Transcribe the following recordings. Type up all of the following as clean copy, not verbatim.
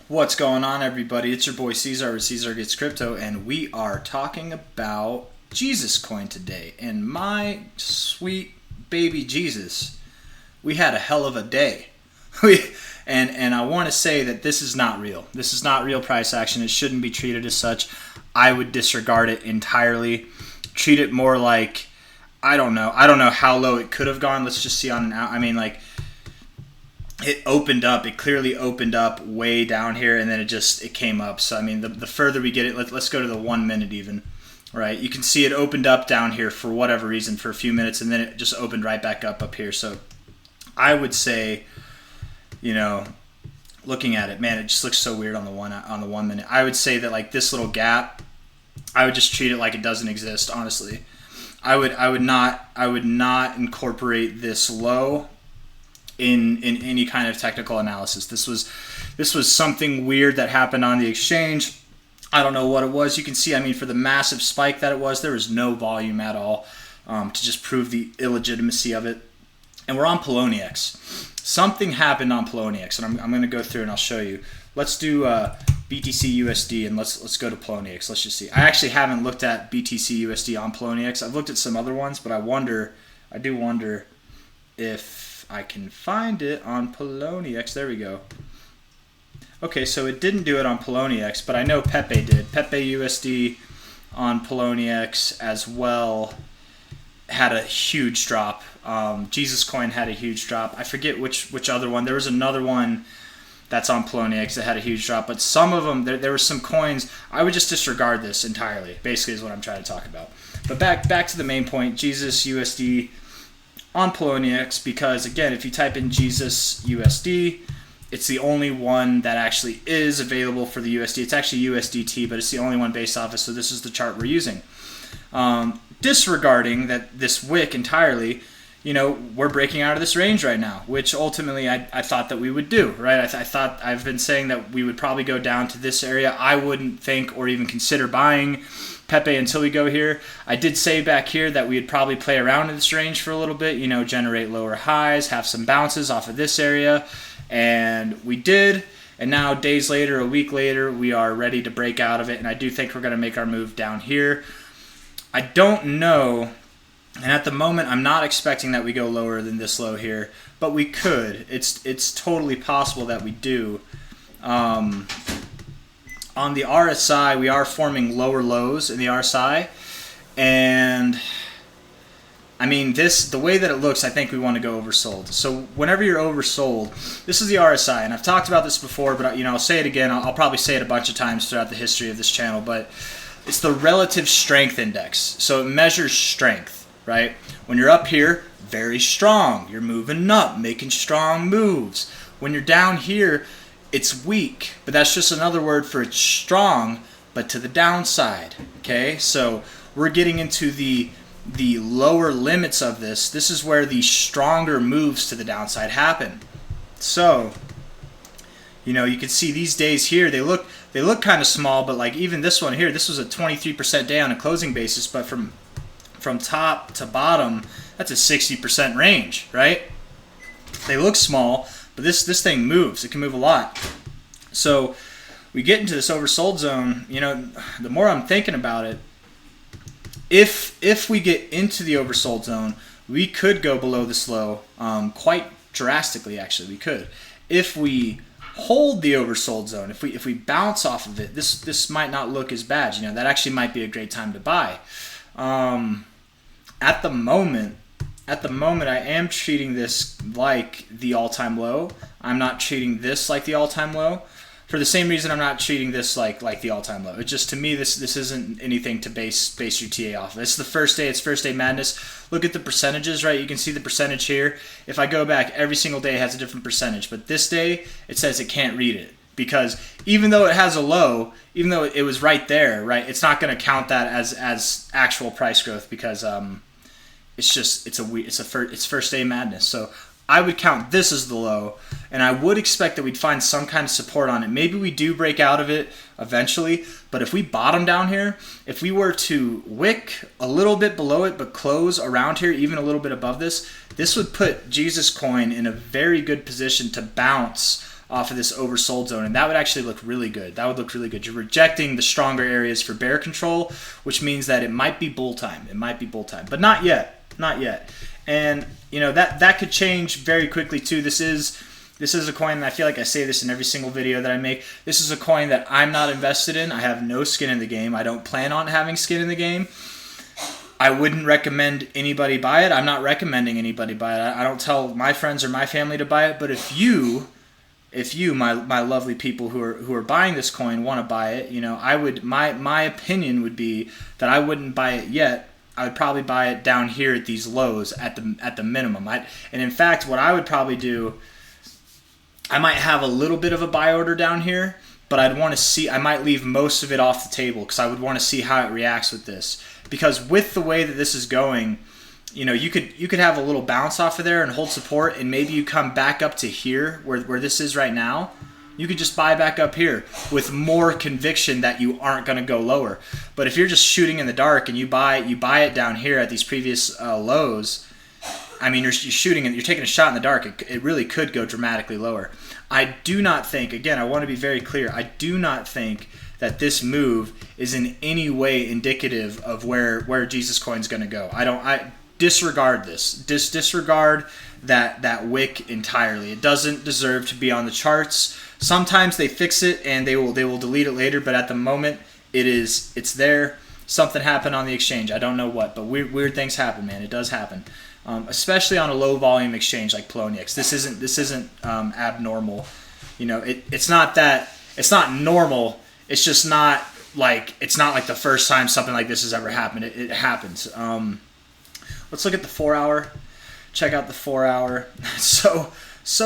What's going on, everybody? It's your boy C-Zar with C-Zar Gets Crypto, and we are talking about Jesus coin today. And my sweet baby Jesus, we had a hell of a day. And I want to say that this is not real. This is not real price action. It shouldn't be treated as such. I would disregard it entirely. Treat it more like, I don't know how low it could have gone. Let's just see on an out. I mean, like, it opened up. It clearly opened up way down here, and then it came up. So I mean, the further we get it, let's go to the 1 minute even, right? You can see it opened up down here for whatever reason for a few minutes, and then it just opened right back up here. So I would say, looking at it, man, it just looks so weird on the 1 minute. I would say that, like, this little gap, I would just treat it like it doesn't exist. Honestly, I would not incorporate this low in any kind of technical analysis. This was something weird that happened on the exchange. I don't know what it was. You can see, I mean, for the massive spike that it was, there was no volume at all to just prove the illegitimacy of it. And we're on Poloniex. Something happened on Poloniex, and I'm going to go through and I'll show you. Let's do BTC USD, and let's go to Poloniex. Let's just see. I actually haven't looked at BTC USD on Poloniex. I've looked at some other ones, but I do wonder if I can find it on Poloniex. There we go. Okay, so it didn't do it on Poloniex, but I know Pepe did. Pepe USD on Poloniex as well had a huge drop. Jesus coin had a huge drop. I forget which other one. There was another one that's on Poloniex that had a huge drop, but some of them, there were some coins. I would just disregard this entirely, basically, is what I'm trying to talk about. But back to the main point, Jesus USD on Poloniex, because again, if you type in Jesus USD, it's the only one that actually is available for the USD. It's actually USDT, but it's the only one based off it, so this is the chart we're using. Disregarding that this wick entirely, we're breaking out of this range right now, which ultimately I thought that we would do, right? I thought I've been saying that we would probably go down to this area. I wouldn't think or even consider buying Pepe until we go here. I did say back here that we'd probably play around in this range for a little bit, generate lower highs, have some bounces off of this area, and we did. And now, days later, a week later, we are ready to break out of it, and I do think we're going to make our move down here. I don't know, and at the moment, I'm not expecting that we go lower than this low here, but we could. It's totally possible that we do. On the RSI, we are forming lower lows in the RSI, and I mean, the way that it looks, I think we want to go oversold. So whenever you're oversold, this is the RSI, and I've talked about this before, but I'll say it again. I'll probably say it a bunch of times throughout the history of this channel, but it's the relative strength index. So it measures strength, right? When you're up here, very strong. You're moving up, making strong moves. When you're down here, it's weak, but that's just another word for it's strong, but to the downside. Okay, so we're getting into the lower limits of this. This is where the stronger moves to the downside happen. So, you can see these days here, they look kind of small, but like even this one here, this was a 23% day on a closing basis, but from top to bottom, that's a 60% range, right? They look small, but this thing moves. It can move a lot. So we get into this oversold zone. The more I'm thinking about it, if we get into the oversold zone, we could go below this low quite drastically. Actually, we could. If we hold the oversold zone, if we bounce off of it, this might not look as bad. That actually might be a great time to buy. At the moment, I am treating this like the all-time low. I'm not treating this like the all-time low. For the same reason, I'm not treating this like the all-time low. It's just, to me, this isn't anything to base your TA off of. It's the first day. It's first day madness. Look at the percentages, right? You can see the percentage here. If I go back, every single day has a different percentage. But this day, it says it can't read it. Because even though it has a low, even though it was right there, right, it's not going to count that as actual price growth, because it's first day madness. So I would count this as the low, and I would expect that we'd find some kind of support on it. Maybe we do break out of it eventually, but if we bottom down here, if we were to wick a little bit below it but close around here, even a little bit above this, this would put Jesus coin in a very good position to bounce off of this oversold zone, and that would actually look really good. That would look really good. You're rejecting the stronger areas for bear control, which means that it might be bull time. It might be bull time, but not yet. Not yet. And that could change very quickly too. This is a coin, and I feel like I say this in every single video that I make. This is a coin that I'm not invested in. I have no skin in the game. I don't plan on having skin in the game. I wouldn't recommend anybody buy it. I'm not recommending anybody buy it. I don't tell my friends or my family to buy it. But if you, my lovely people who are buying this coin, want to buy it, I would. My opinion would be that I wouldn't buy it yet. I would probably buy it down here at these lows at the minimum. And in fact, what I would probably do, I might have a little bit of a buy order down here, but I'd want to see. I might leave most of it off the table because I would want to see how it reacts with this. Because with the way that this is going, you could have a little bounce off of there and hold support, and maybe you come back up to here where this is right now. You could just buy back up here with more conviction that you aren't going to go lower. But if you're just shooting in the dark and you buy it down here at these previous lows, I mean, you're shooting and you're taking a shot in the dark. It really could go dramatically lower. I do not think, again, I want to be very clear, I do not think that this move is in any way indicative of where Jesus Coin's going to go. I disregard this. Disregard that wick entirely. It doesn't deserve to be on the charts. Sometimes they fix it and they will delete it later, but at the moment it's there. Something happened on the exchange. I don't know what, but weird things happen, man. It does happen. Especially on a low volume exchange like Poloniex. This isn't abnormal. It's not normal. It's just not like the first time something like this has ever happened. It happens. Let's look at the 4 hour. Check out the 4 hour. So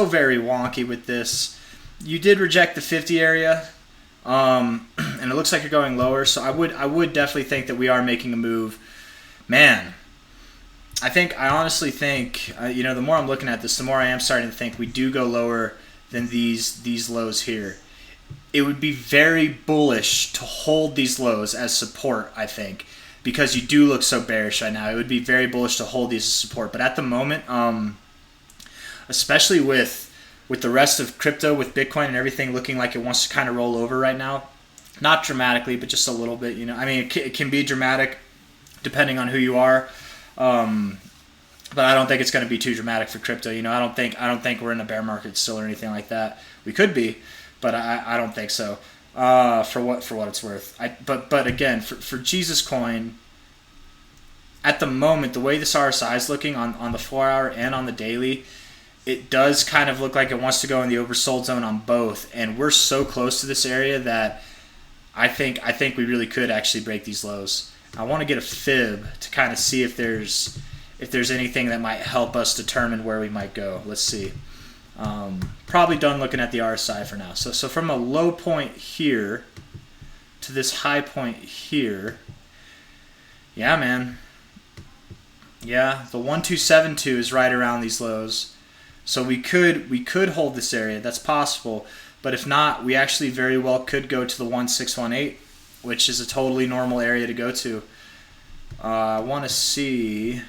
very wonky with this. You did reject the 50 area, and it looks like you're going lower. So I would definitely think that we are making a move, man. I honestly think, the more I'm looking at this, the more I am starting to think we do go lower than these lows here. It would be very bullish to hold these lows as support, I think, because you do look so bearish right now. It would be very bullish to hold these as support. But at the moment, especially with the rest of crypto, with Bitcoin and everything looking like it wants to kind of roll over right now, not dramatically, but just a little bit. It can be dramatic depending on who you are. But I don't think it's going to be too dramatic for crypto. I don't think we're in a bear market still or anything like that. We could be, but I don't think so. For what it's worth. But again, for Jesus Coin, at the moment, the way this RSI is looking on the 4 hour and on the daily, it does kind of look like it wants to go in the oversold zone on both, and we're so close to this area that I think we really could actually break these lows. I want to get a fib to kind of see if there's anything that might help us determine where we might go. Let's see. Probably done looking at the RSI for now. So from a low point here to this high point here, yeah, man. Yeah, the 1272 is right around these lows. So we could hold this area. That's possible. But if not, we actually very well could go to the 1618. Which is a totally normal area to go to. I want to see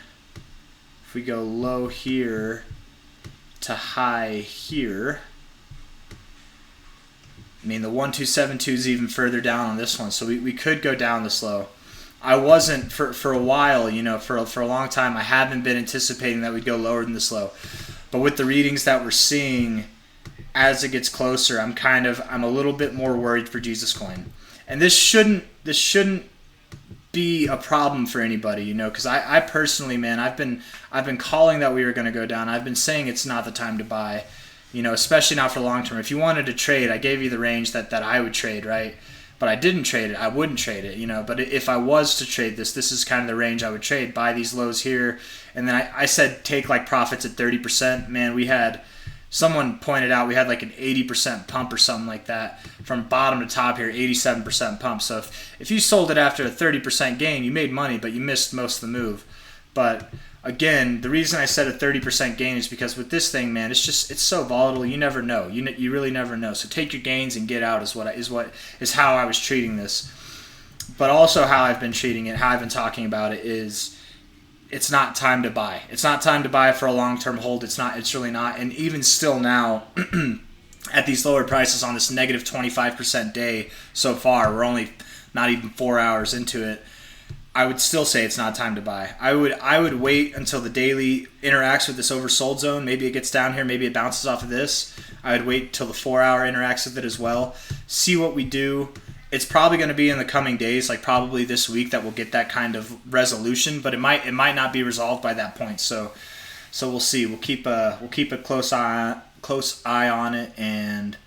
if we go low here to high here. I mean, the 1272 is even further down on this one, so we could go down this low. I wasn't, for a while, for a long time, I haven't been anticipating that we'd go lower than this low. But with the readings that we're seeing, as it gets closer, I'm a little bit more worried for Jesus Coin. And this shouldn't be a problem for anybody, because I personally, man, I've been calling that we were going to go down. I've been saying it's not the time to buy, especially not for long term. If you wanted to trade, I gave you the range that I would trade, right? But I didn't trade it. I wouldn't trade it, But if I was to trade this is kind of the range I would trade. Buy these lows here, and then I said take like profits at 30%. Man, someone pointed out we had like an 80% pump or something like that from bottom to top here, 87% pump. So if you sold it after a 30% gain, you made money, but you missed most of the move. But again, the reason I said a 30% gain is because with this thing, man, it's so volatile. You never know. You really never know. So take your gains and get out is how I was treating this. But also how I've been treating it, how I've been talking about it is, it's not time to buy. It's not time to buy for a long-term hold. It's really not. And even still now, at these lower prices on this negative 25% day so far. We're only not even 4 hours into it. I would still say it's not time to buy. I would wait until the daily interacts with this oversold zone. Maybe it gets down here. Maybe it bounces off of this. I would wait till the 4 hour interacts with it as well. See what we do. It's probably going to be in the coming days, like probably this week, that we'll get that kind of resolution. But it might not be resolved by that point. So we'll see. We'll keep a close eye on it, and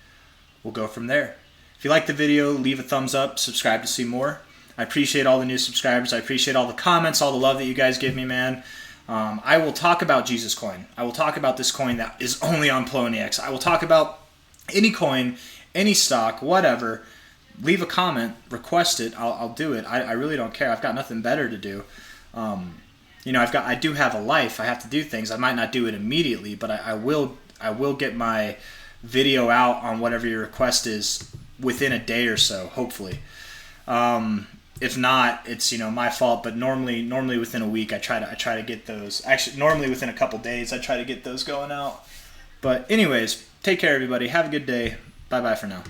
we'll go from there. If you like the video, leave a thumbs up, subscribe to see more. I appreciate all the new subscribers. I appreciate all the comments, all the love that you guys give me, man. I will talk about Jesus coin. I will talk about this coin that is only on Poloniex. I will talk about any coin, any stock, whatever. Leave a comment, request it. I'll do it. I really don't care. I've got nothing better to do. I do have a life. I have to do things. I might not do it immediately, but I will get my video out on whatever your request is within a day or so, hopefully. If not, it's my fault. But normally within a week, I try to get those. Actually, normally within a couple days, I try to get those going out. But anyways, take care, everybody. Have a good day. Bye bye for now.